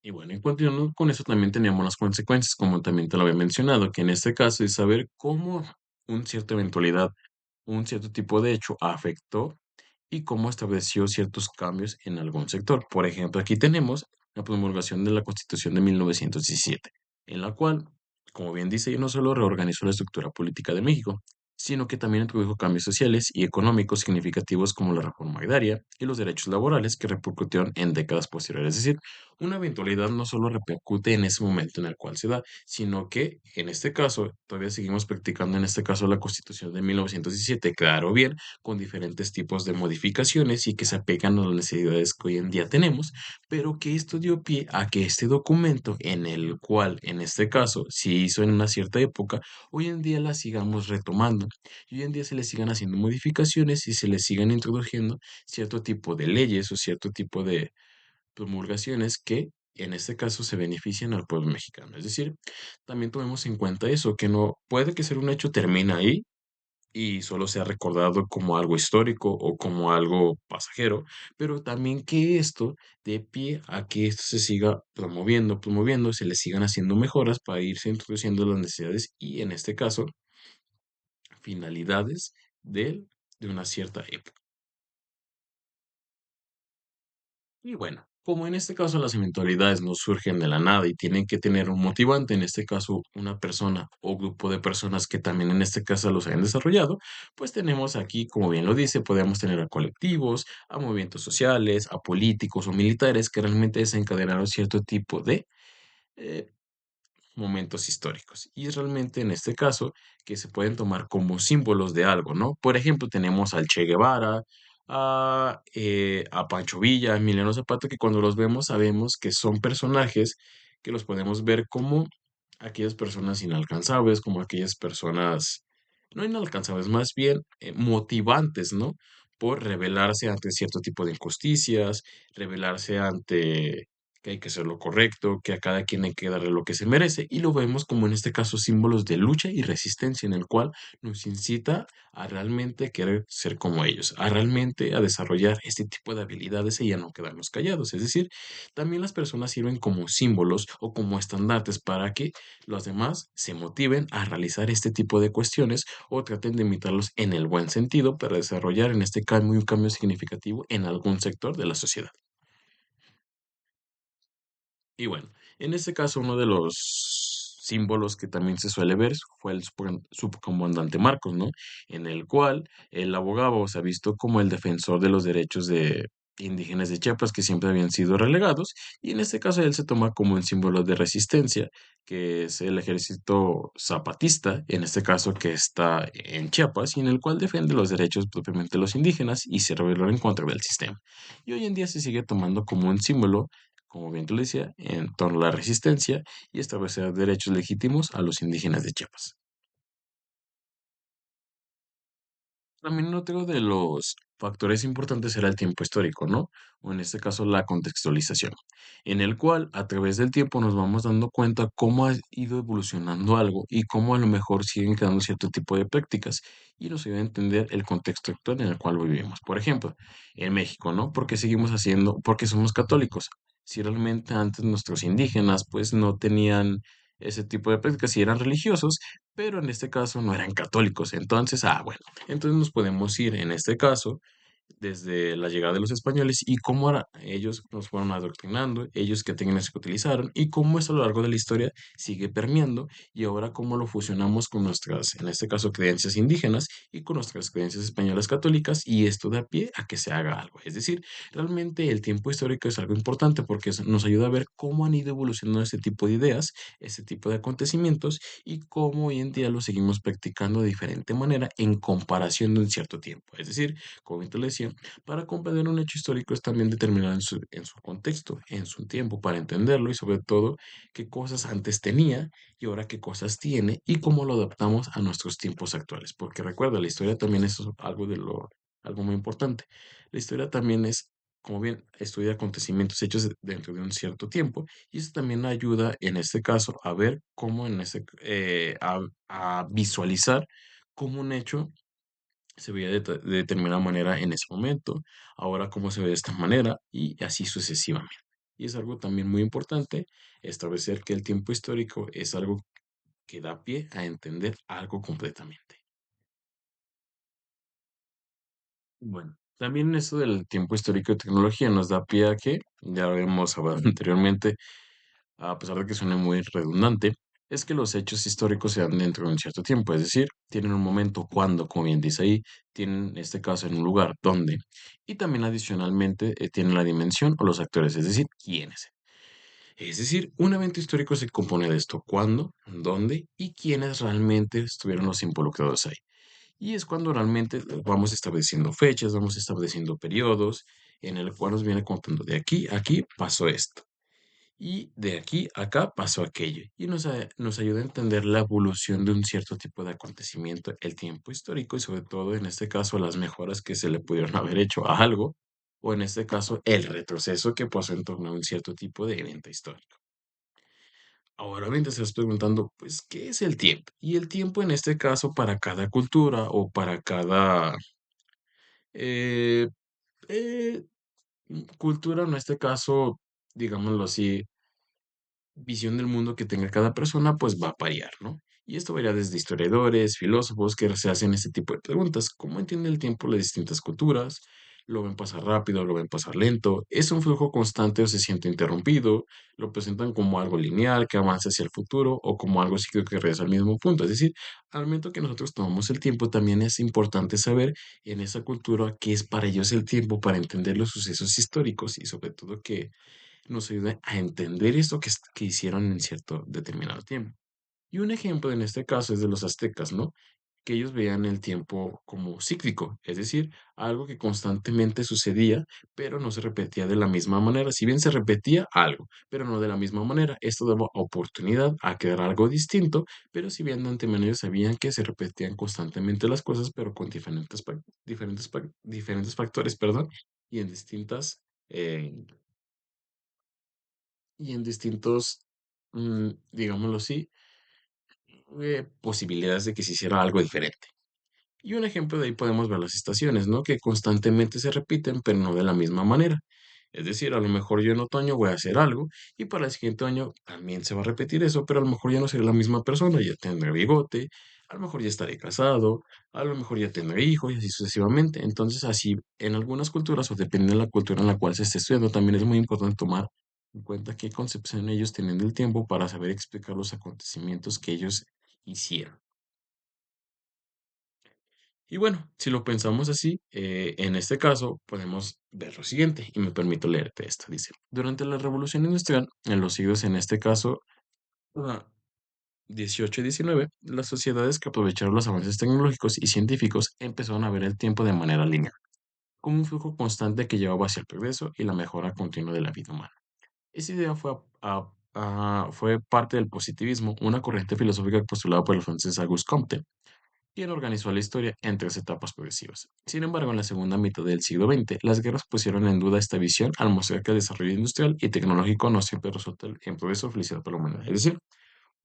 Y bueno, y continuando con eso también teníamos las consecuencias, como también te lo había mencionado, que en este caso es saber cómo una cierta eventualidad, un cierto tipo de hecho afectó y cómo estableció ciertos cambios en algún sector. Por ejemplo, aquí tenemos la promulgación de la Constitución de 1917, en la cual, como bien dice, no solo reorganizó la estructura política de México, sino que también introdujo cambios sociales y económicos significativos como la reforma agraria y los derechos laborales que repercutieron en décadas posteriores. Es decir, una eventualidad no solo repercute en ese momento en el cual se da, sino que en este caso todavía seguimos practicando en este caso la Constitución de 1917, claro, bien, con diferentes tipos de modificaciones y que se apegan a las necesidades que hoy en día tenemos, pero que esto dio pie a que este documento, en el cual en este caso se hizo en una cierta época, hoy en día la sigamos retomando y hoy en día se le sigan haciendo modificaciones y se le sigan introduciendo cierto tipo de leyes o cierto tipo de promulgaciones que en este caso se benefician al pueblo mexicano. Es decir, también tomemos en cuenta eso, que no puede que ser un hecho termina ahí y solo sea recordado como algo histórico o como algo pasajero, pero también que esto dé pie a que esto se siga promoviendo, se le sigan haciendo mejoras para irse introduciendo las necesidades y en este caso finalidades de una cierta época. Y bueno, como en este caso las eventualidades no surgen de la nada y tienen que tener un motivante, en este caso una persona o grupo de personas que también en este caso los hayan desarrollado, pues tenemos aquí, como bien lo dice, podemos tener a colectivos, a movimientos sociales, a políticos o militares que realmente desencadenaron cierto tipo de eh, momentos históricos. Y es realmente en este caso que se pueden tomar como símbolos de algo, ¿no? Por ejemplo, tenemos al Che Guevara, a Pancho Villa, a Emiliano Zapata, que cuando los vemos sabemos que son personajes que los podemos ver como aquellas personas inalcanzables, como aquellas personas no inalcanzables, más bien motivantes, ¿no? Por rebelarse ante cierto tipo de injusticias, rebelarse ante que hay que hacer lo correcto, que a cada quien hay que darle lo que se merece, y lo vemos como en este caso símbolos de lucha y resistencia en el cual nos incita a realmente querer ser como ellos, a realmente a desarrollar este tipo de habilidades y a no quedarnos callados. Es decir, también las personas sirven como símbolos o como estandartes para que los demás se motiven a realizar este tipo de cuestiones o traten de imitarlos en el buen sentido para desarrollar en este cambio un cambio significativo en algún sector de la sociedad. Y bueno, en este caso, uno de los símbolos que también se suele ver fue el subcomandante Marcos, ¿no? En el cual él abogaba o se ha visto como el defensor de los derechos de indígenas de Chiapas que siempre habían sido relegados, y en este caso él se toma como un símbolo de resistencia, que es el ejército zapatista, en este caso que está en Chiapas, y en el cual defiende los derechos propiamente de los indígenas y se rebeló en contra del sistema. Y hoy en día se sigue tomando como un símbolo como bien tú le decía, en torno a la resistencia y establecer derechos legítimos a los indígenas de Chiapas. También otro de los factores importantes era el tiempo histórico, ¿no? O en este caso la contextualización, en el cual a través del tiempo nos vamos dando cuenta cómo ha ido evolucionando algo y cómo a lo mejor siguen quedando cierto tipo de prácticas y nos ayuda a entender el contexto actual en el cual vivimos. Por ejemplo, en México, ¿no? ¿Por qué seguimos haciendo? Porque somos católicos. Si realmente antes nuestros indígenas pues no tenían ese tipo de prácticas, si eran religiosos, pero en este caso no eran católicos. Entonces, bueno, entonces nos podemos ir en este caso desde la llegada de los españoles y cómo ahora ellos nos fueron adoctrinando, ellos qué técnicas que utilizaron y cómo eso a lo largo de la historia sigue permeando y ahora cómo lo fusionamos con nuestras, en este caso, creencias indígenas y con nuestras creencias españolas católicas y esto da pie a que se haga algo. Es decir, realmente el tiempo histórico es algo importante porque nos ayuda a ver cómo han ido evolucionando este tipo de ideas, este tipo de acontecimientos y cómo hoy en día lo seguimos practicando de diferente manera en comparación de un cierto tiempo. Es decir, como bien te lo decía, para comprender un hecho histórico es también determinar en su contexto, en su tiempo, para entenderlo y sobre todo qué cosas antes tenía y ahora qué cosas tiene y cómo lo adaptamos a nuestros tiempos actuales. Porque recuerda, la historia también es algo algo muy importante. La historia también es, como bien, estudia acontecimientos hechos dentro de un cierto tiempo y eso también ayuda en este caso a ver cómo a visualizar cómo un hecho se veía de determinada manera en ese momento, ahora cómo se ve de esta manera y así sucesivamente. Y es algo también muy importante establecer que el tiempo histórico es algo que da pie a entender algo completamente. Bueno, también eso del tiempo histórico de tecnología nos da pie a que, ya lo hemos hablado anteriormente, a pesar de que suene muy redundante, es que los hechos históricos se dan dentro de un cierto tiempo, es decir, tienen un momento cuando, como bien dice ahí, tienen este caso en un lugar donde, y también adicionalmente tienen la dimensión o los actores, es decir, quiénes. Es decir, un evento histórico se compone de esto, cuándo, dónde y quiénes realmente estuvieron los involucrados ahí. Y es cuando realmente vamos estableciendo fechas, vamos estableciendo periodos en el cual nos viene contando de aquí a aquí pasó esto y de aquí a acá pasó aquello. Y nos ayuda a entender la evolución de un cierto tipo de acontecimiento, el tiempo histórico y sobre todo en este caso las mejoras que se le pudieron haber hecho a algo o en este caso el retroceso que pasó en torno a un cierto tipo de evento histórico. Ahora bien, te estás preguntando, pues, ¿qué es el tiempo? Y el tiempo en este caso para cada cultura o para cada eh, eh, cultura, en este caso, digámoslo así, visión del mundo que tenga cada persona, pues va a variar, ¿no? Y esto varía desde historiadores, filósofos que se hacen este tipo de preguntas. ¿Cómo entiende el tiempo las distintas culturas? ¿Lo ven pasar rápido? ¿Lo ven pasar lento? ¿Es un flujo constante o se siente interrumpido? ¿Lo presentan como algo lineal que avanza hacia el futuro o como algo cíclico que regresa al mismo punto? Es decir, al momento que nosotros tomamos el tiempo, también es importante saber en esa cultura qué es para ellos el tiempo para entender los sucesos históricos y sobre todo que nos ayude a entender esto que hicieron en cierto determinado tiempo. Y un ejemplo en este caso es de los aztecas, ¿no? Que ellos veían el tiempo como cíclico, es decir, algo que constantemente sucedía, pero no se repetía de la misma manera. Si bien se repetía algo, pero no de la misma manera, esto daba oportunidad a crear algo distinto, pero si bien de antemano ellos sabían que se repetían constantemente las cosas, pero con diferentes factores, perdón, y en distintas eh, y en distintos, digámoslo así, posibilidades de que se hiciera algo diferente. Y un ejemplo de ahí podemos ver las estaciones, ¿no? Que constantemente se repiten, pero no de la misma manera. Es decir, a lo mejor yo en otoño voy a hacer algo y para el siguiente año también se va a repetir eso, pero a lo mejor ya no seré la misma persona, ya tendré bigote, a lo mejor ya estaré casado, a lo mejor ya tendré hijos y así sucesivamente. Entonces, así en algunas culturas o dependiendo de la cultura en la cual se esté estudiando, también es muy importante tomar en cuenta qué concepción ellos tienen del tiempo para saber explicar los acontecimientos que ellos hicieron. Y bueno, si lo pensamos así, en este caso podemos ver lo siguiente, y me permito leerte esto. Dice, durante la revolución industrial, en los siglos, en este caso, ah, 18 y 19, las sociedades que aprovecharon los avances tecnológicos y científicos empezaron a ver el tiempo de manera lineal, como un flujo constante que llevaba hacia el progreso y la mejora continua de la vida humana. Esa idea fue parte del positivismo, una corriente filosófica postulada por el francés Auguste Comte, quien organizó la historia en tres etapas progresivas. Sin embargo, en la segunda mitad del siglo XX, las guerras pusieron en duda esta visión al mostrar que el desarrollo industrial y tecnológico no siempre resulta en progreso o felicidad para la humanidad. Es decir,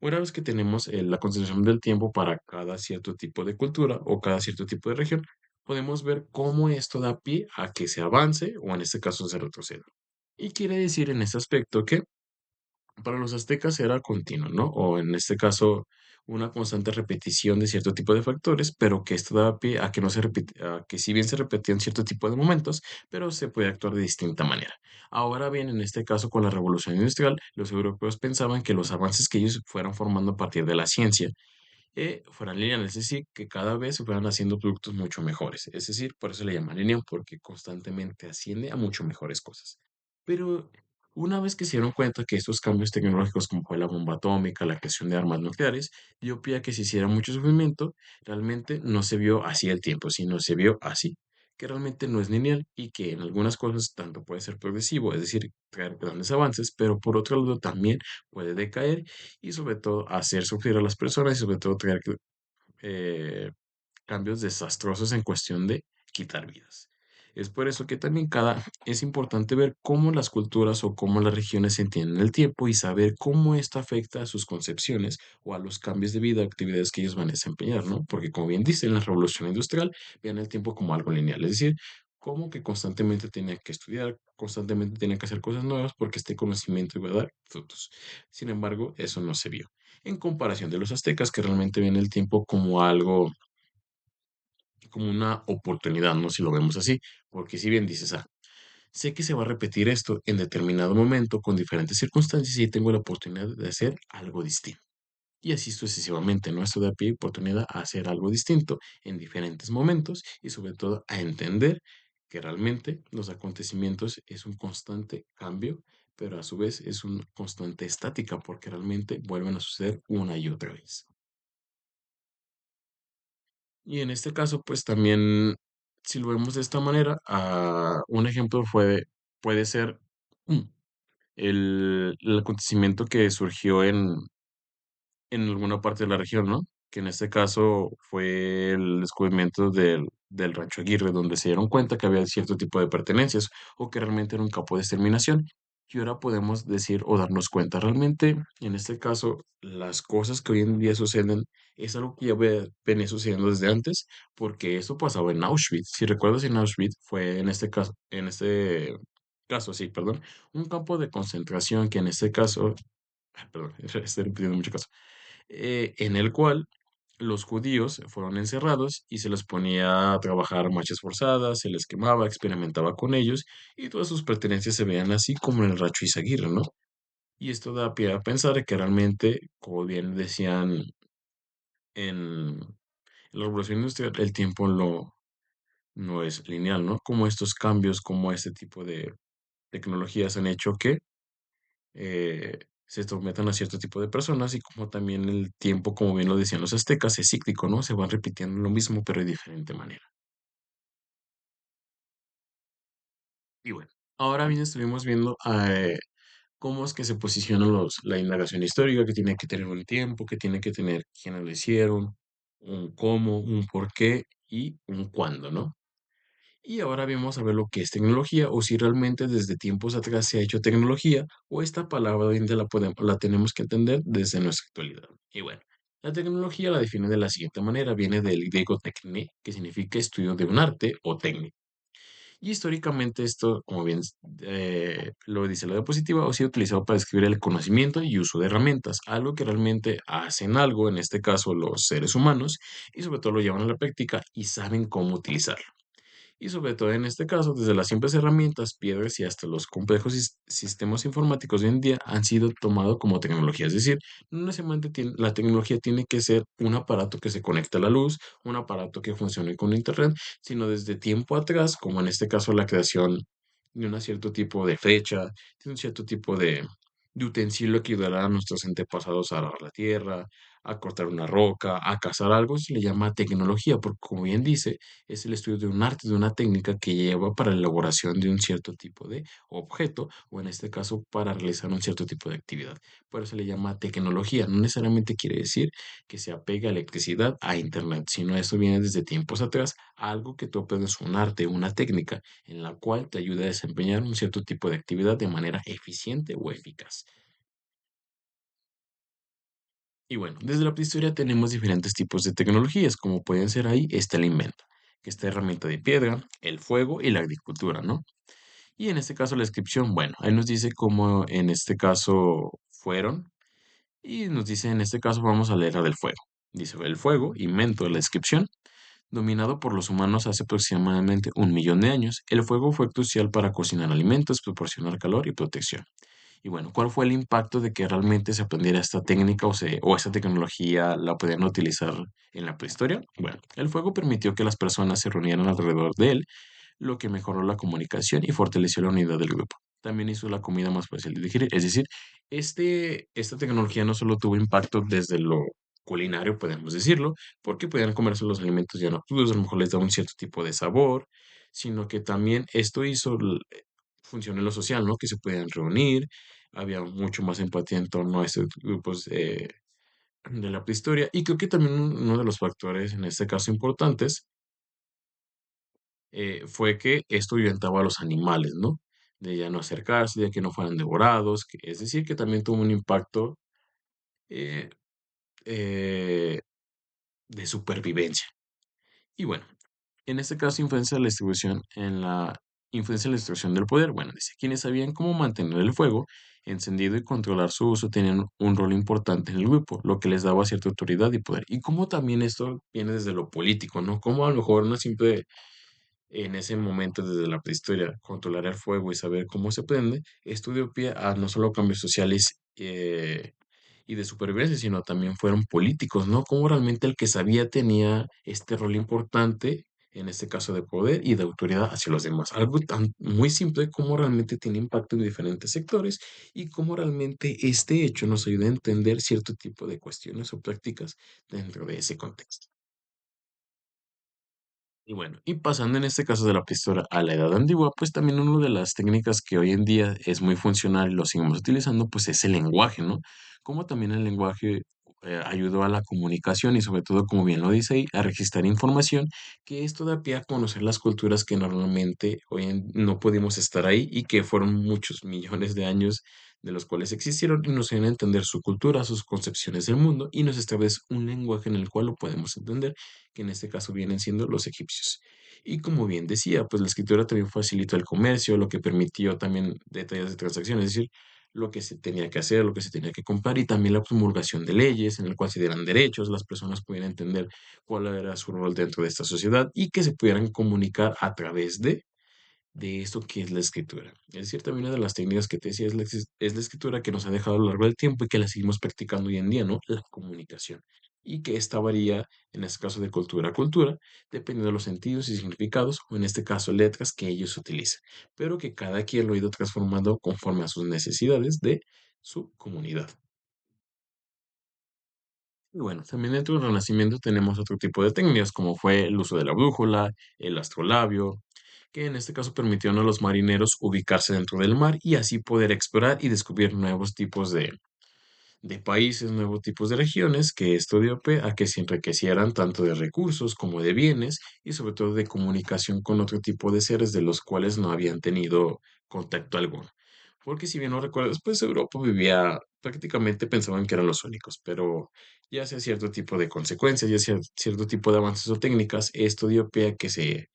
una vez que tenemos la concentración del tiempo para cada cierto tipo de cultura o cada cierto tipo de región, podemos ver cómo esto da pie a que se avance o en este caso se retroceda. Y quiere decir en este aspecto que para los aztecas era continuo, ¿no? O en este caso, una constante repetición de cierto tipo de factores, pero que esto daba pie a que no se a que si bien se repetían cierto tipo de momentos, pero se puede actuar de distinta manera. Ahora bien, en este caso, con la revolución industrial, los europeos pensaban que los avances que ellos fueran formando a partir de la ciencia fueran lineales, es decir, que cada vez se fueran haciendo productos mucho mejores. Es decir, por eso le llaman lineal, porque constantemente asciende a mucho mejores cosas. Pero una vez que se dieron cuenta que estos cambios tecnológicos, como fue la bomba atómica, la creación de armas nucleares, dio pie a que se hiciera mucho sufrimiento, realmente no se vio así el tiempo, sino se vio así, que realmente no es lineal y que en algunas cosas tanto puede ser progresivo, es decir, traer grandes avances, pero por otro lado también puede decaer y sobre todo hacer sufrir a las personas y sobre todo traer eh, cambios desastrosos en cuestión de quitar vidas. Es por eso que también es importante ver cómo las culturas o cómo las regiones entienden el tiempo y saber cómo esto afecta a sus concepciones o a los cambios de vida, actividades que ellos van a desempeñar, ¿no? Porque como bien dice en la revolución industrial, vean el tiempo como algo lineal, es decir, como que constantemente tenía que estudiar, constantemente tenía que hacer cosas nuevas porque este conocimiento iba a dar frutos. Sin embargo, eso no se vio. En comparación de los aztecas, que realmente ven el tiempo como algo, como una oportunidad, ¿no? Si lo vemos así, porque si bien dices, sé que se va a repetir esto en determinado momento con diferentes circunstancias y tengo la oportunidad de hacer algo distinto. Y así sucesivamente, ¿no? Esto da pie y oportunidad a hacer algo distinto en diferentes momentos y sobre todo a entender que realmente los acontecimientos es un constante cambio, pero a su vez es una constante estática porque realmente vuelven a suceder una y otra vez. Y en este caso, pues también, si lo vemos de esta manera, un ejemplo puede ser mm, el acontecimiento que surgió en alguna parte de la región, ¿no? Que en este caso fue el descubrimiento del Rancho Aguirre, donde se dieron cuenta que había cierto tipo de pertenencias o que realmente era un campo de exterminación. Y ahora podemos decir o darnos cuenta realmente, en este caso, las cosas que hoy en día suceden es algo que ya venía sucediendo desde antes, porque eso pasaba en Auschwitz. Si recuerdas, en Auschwitz fue en este caso, sí, perdón, un campo de concentración que en este caso, perdón, estoy repitiendo mucho caso en el cual los judíos fueron encerrados y se les ponía a trabajar marchas forzadas, se les quemaba, experimentaba con ellos y todas sus pertenencias se veían así como en el Racho Izaguirre, ¿no? Y esto da pie a pensar que realmente, como bien decían en la Revolución Industrial, el tiempo no es lineal, ¿no? Como estos cambios, como este tipo de tecnologías han hecho que se sometan a cierto tipo de personas y como también el tiempo, como bien lo decían los aztecas, es cíclico, ¿no? Se van repitiendo lo mismo, pero de diferente manera. Y bueno, ahora bien estuvimos viendo cómo es que se posiciona la indagación histórica, que tiene que tener un tiempo, que tiene que tener quiénes lo hicieron, un cómo, un por qué y un cuándo, ¿no? Y ahora vamos a ver lo que es tecnología o si realmente desde tiempos atrás se ha hecho tecnología o esta palabra hoy en día la tenemos que entender desde nuestra actualidad. Y bueno, la tecnología la define de la siguiente manera, viene del griego techne, que significa estudio de un arte o técnica. Y históricamente esto, como bien lo dice la diapositiva, ha sido utilizado para describir el conocimiento y uso de herramientas, algo que realmente hacen algo, en este caso los seres humanos, y sobre todo lo llevan a la práctica y saben cómo utilizarlo. Y sobre todo en este caso, desde las simples herramientas, piedras y hasta los complejos sistemas informáticos de hoy en día han sido tomados como tecnología. Es decir, no necesariamente la tecnología tiene que ser un aparato que se conecte a la luz, un aparato que funcione con Internet, sino desde tiempo atrás, como en este caso la creación de un cierto tipo de flecha, de un cierto tipo de utensilio que ayudará a nuestros antepasados a arar la tierra, a cortar una roca, a cazar algo, se le llama tecnología, porque como bien dice, es el estudio de un arte, de una técnica que lleva para la elaboración de un cierto tipo de objeto, o en este caso para realizar un cierto tipo de actividad. Por eso se le llama tecnología. No necesariamente quiere decir que se apegue a electricidad, a internet, sino eso viene desde tiempos atrás, algo que tú aprendes un arte, una técnica, en la cual te ayuda a desempeñar un cierto tipo de actividad de manera eficiente o eficaz. Y bueno, desde la prehistoria tenemos diferentes tipos de tecnologías, como pueden ser ahí, está el invento, que esta herramienta de piedra, el fuego y la agricultura, ¿no? Y en este caso la descripción, bueno, ahí nos dice cómo en este caso fueron, y nos dice en este caso vamos a leer la del fuego. Dice, el fuego, invento de la descripción, dominado por los humanos hace aproximadamente 1 millón de años, el fuego fue crucial para cocinar alimentos, proporcionar calor y protección. Y bueno, ¿cuál fue el impacto de que realmente se aprendiera esta técnica o esta tecnología la podían utilizar en la prehistoria? Bueno, el fuego permitió que las personas se reunieran alrededor de él, lo que mejoró la comunicación y fortaleció la unidad del grupo. También hizo la comida más fácil de digerir. Es decir, esta tecnología no solo tuvo impacto desde lo culinario, podemos decirlo, porque podían comerse los alimentos ya no crudos, a lo mejor les da un cierto tipo de sabor, sino que también esto hizo función en lo social, ¿no? Que se podían reunir, había mucho más empatía en torno a estos grupos de la prehistoria. Y creo que también uno de los factores, en este caso importantes, fue que esto ahuyentaba a los animales, ¿no? De ya no acercarse, de que no fueran devorados, es decir, que también tuvo un impacto eh, eh, de supervivencia. Y bueno, En este caso, influencia en la distribución del poder. Bueno, dice, quienes sabían cómo mantener el fuego encendido y controlar su uso tenían un rol importante en el grupo, lo que les daba cierta autoridad y poder. Y cómo también esto viene desde lo político, ¿no? Como a lo mejor una simple en ese momento, desde la prehistoria, controlar el fuego y saber cómo se prende, esto dio pie a no solo cambios sociales y de supervivencia, sino también fueron políticos, ¿no? Cómo realmente el que sabía tenía este rol importante, en este caso de poder y de autoridad hacia los demás. Algo tan muy simple como realmente tiene impacto en diferentes sectores y cómo realmente este hecho nos ayuda a entender cierto tipo de cuestiones o prácticas dentro de ese contexto. Y bueno, y pasando en este caso de la pistola a la edad antigua, pues también una de las técnicas que hoy en día es muy funcional y lo seguimos utilizando, pues es el lenguaje, ¿no? Como también el lenguaje ayudó a la comunicación y sobre todo, como bien lo dice ahí, a registrar información, que esto da pie a conocer las culturas que normalmente no pudimos estar ahí y que fueron muchos millones de años de los cuales existieron y nos ayudan a entender su cultura, sus concepciones del mundo y nos establece un lenguaje en el cual lo podemos entender que en este caso vienen siendo los egipcios. Y como bien decía, pues la escritura también facilitó el comercio, lo que permitió también detalles de transacciones, es decir, lo que se tenía que hacer, lo que se tenía que comprar y también la promulgación de leyes en el cual se dieran derechos, las personas pudieran entender cuál era su rol dentro de esta sociedad y que se pudieran comunicar a través de esto que es la escritura. Es decir, también una de las técnicas que te decía es la escritura que nos ha dejado a lo largo del tiempo y que la seguimos practicando hoy en día, ¿no? La comunicación. Y que esta varía, en este caso de cultura a cultura, dependiendo de los sentidos y significados, o en este caso letras que ellos utilizan, pero que cada quien lo ha ido transformando conforme a sus necesidades de su comunidad. Y bueno, también dentro del Renacimiento tenemos otro tipo de técnicas, como fue el uso de la brújula, el astrolabio, que en este caso permitieron a los marineros ubicarse dentro del mar y así poder explorar y descubrir nuevos tipos de países, nuevos tipos de regiones, que esto dio pie a que se enriquecieran tanto de recursos como de bienes y sobre todo de comunicación con otro tipo de seres de los cuales no habían tenido contacto alguno. Porque si bien no recuerdas, pues Europa vivía, prácticamente pensaban que eran los únicos, pero ya sea cierto tipo de consecuencias, ya sea cierto tipo de avances o técnicas, esto dio pie a que se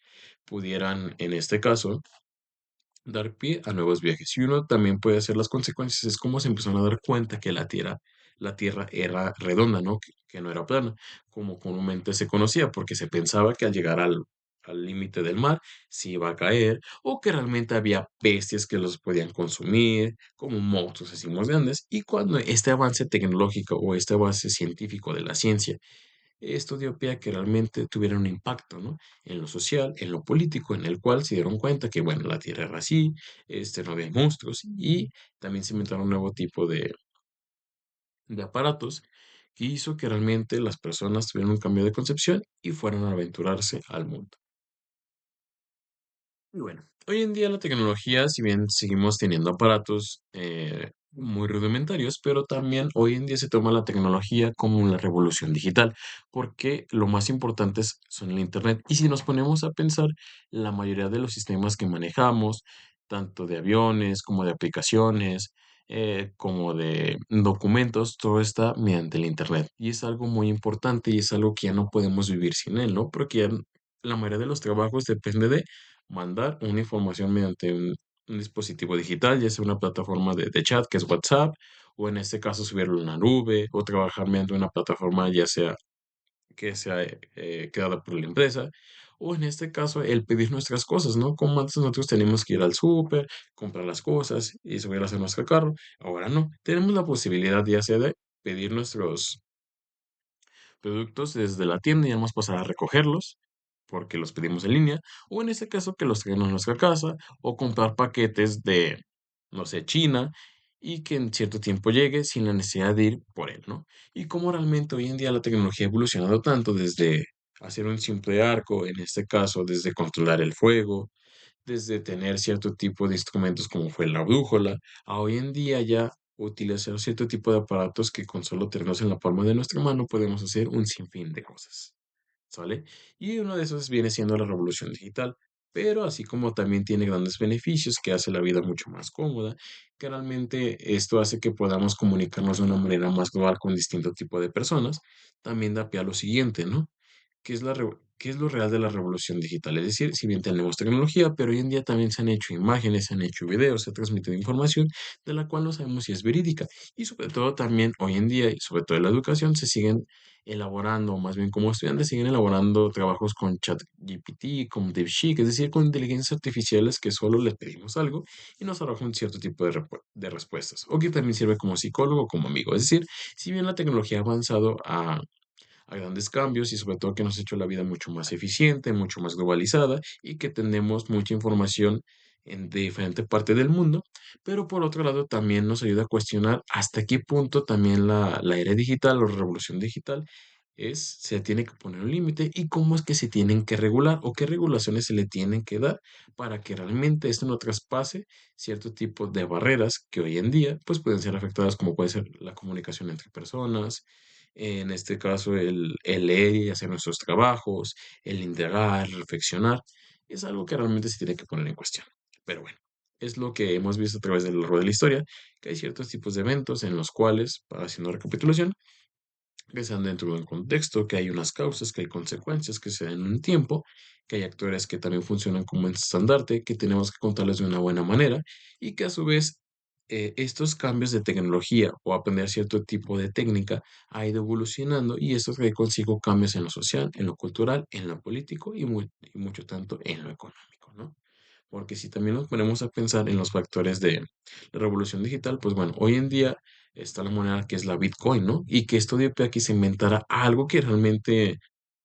pudieran, en este caso, dar pie a nuevos viajes. Y uno también puede hacer las consecuencias, es como se empezaron a dar cuenta que la tierra era redonda, ¿no? Que no era plana, como comúnmente se conocía, porque se pensaba que al llegar al límite del mar se iba a caer, o que realmente había bestias que los podían consumir, como monstruos así más grandes. Y cuando este avance tecnológico o este avance científico de la ciencia esto dio pie a que realmente tuviera un impacto, ¿no? En lo social, en lo político, en el cual se dieron cuenta que, bueno, la Tierra era así, no había monstruos y también se inventaron un nuevo tipo de aparatos que hizo que realmente las personas tuvieran un cambio de concepción y fueran a aventurarse al mundo. Y bueno, hoy en día la tecnología, si bien seguimos teniendo aparatos muy rudimentarios, pero también hoy en día se toma la tecnología como la revolución digital, porque lo más importante son el Internet. Y si nos ponemos a pensar, la mayoría de los sistemas que manejamos, tanto de aviones como de aplicaciones, como de documentos, todo está mediante el Internet. Y es algo muy importante y es algo que ya no podemos vivir sin él, ¿no? Porque ya la mayoría de los trabajos depende de mandar una información mediante un dispositivo digital, ya sea una plataforma de chat que es WhatsApp, o en este caso subirlo a una nube, o trabajar mediante una plataforma ya sea que sea creada por la empresa, o en este caso el pedir nuestras cosas, ¿no? Como antes nosotros teníamos que ir al súper, comprar las cosas y subirlas a nuestro carro, ahora no, tenemos la posibilidad ya sea de pedir nuestros productos desde la tienda y vamos a pasar a recogerlos porque los pedimos en línea, o en este caso que los traigan a nuestra casa, o comprar paquetes de, no sé, China, y que en cierto tiempo llegue sin la necesidad de ir por él, ¿no? Y como realmente hoy en día la tecnología ha evolucionado tanto desde hacer un simple arco, en este caso desde controlar el fuego, desde tener cierto tipo de instrumentos como fue la brújula, a hoy en día ya utilizar cierto tipo de aparatos que con solo tenerlos en la palma de nuestra mano podemos hacer un sinfín de cosas, ¿sale? Y uno de esos viene siendo la revolución digital, pero así como también tiene grandes beneficios que hace la vida mucho más cómoda, que realmente esto hace que podamos comunicarnos de una manera más global con distinto tipo de personas, también da pie a lo siguiente, ¿no? qué es lo real de la revolución digital. Es decir, si bien tenemos tecnología, pero hoy en día también se han hecho imágenes, se han hecho videos, se ha transmitido información de la cual no sabemos si es verídica. Y sobre todo también hoy en día, y sobre todo en la educación, se siguen elaborando, o más bien como estudiantes, siguen elaborando trabajos con ChatGPT, con DeepSeek, es decir, con inteligencias artificiales que solo les pedimos algo y nos arroja un cierto tipo de respuestas, o que también sirve como psicólogo, como amigo. Es decir, si bien la tecnología ha avanzado a grandes cambios y sobre todo que nos ha hecho la vida mucho más eficiente, mucho más globalizada y que tenemos mucha información en diferentes partes del mundo, pero por otro lado también nos ayuda a cuestionar hasta qué punto también la era digital o revolución digital se tiene que poner un límite y cómo es que se tienen que regular o qué regulaciones se le tienen que dar para que realmente esto no traspase cierto tipo de barreras que hoy en día pues pueden ser afectadas como puede ser la comunicación entre personas, en este caso el leer y hacer nuestros trabajos, el indagar, reflexionar, es algo que realmente se tiene que poner en cuestión. Pero bueno, es lo que hemos visto a través del largo de la historia, que hay ciertos tipos de eventos en los cuales, para haciendo recapitulación, que se dan dentro de un contexto, que hay unas causas, que hay consecuencias, que se dan en un tiempo, que hay actores que también funcionan como un estandarte, que tenemos que contarles de una buena manera y que a su vez estos cambios de tecnología o aprender cierto tipo de técnica ha ido evolucionando y esto trae consigo cambios en lo social, en lo cultural, en lo político y mucho tanto en lo económico, ¿no? Porque si también nos ponemos a pensar en los factores de la revolución digital, pues bueno, hoy en día está la moneda que es la Bitcoin, ¿no? Y que esto dio pie a que se inventara algo que realmente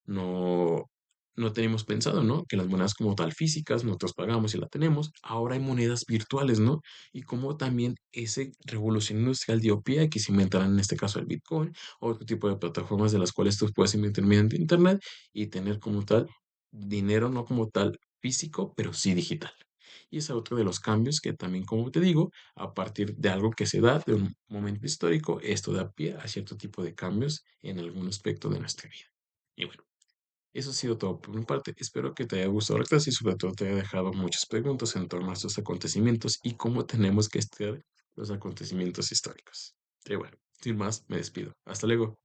no, no teníamos pensado, ¿no? Que las monedas como tal físicas, nosotros pagamos y la tenemos. Ahora hay monedas virtuales, ¿no? Y como también ese revolución industrial dio pie a que se inventaran en este caso el Bitcoin, otro tipo de plataformas de las cuales tú puedes invertir mediante Internet y tener como tal dinero, no como tal físico, pero sí digital. Y es otro de los cambios que también, como te digo, a partir de algo que se da, de un momento histórico, esto da pie a cierto tipo de cambios en algún aspecto de nuestra vida. Y bueno, eso ha sido todo por mi parte. Espero que te haya gustado la clase y sobre todo te haya dejado muchas preguntas en torno a estos acontecimientos y cómo tenemos que estudiar los acontecimientos históricos. Y bueno, sin más, me despido. Hasta luego.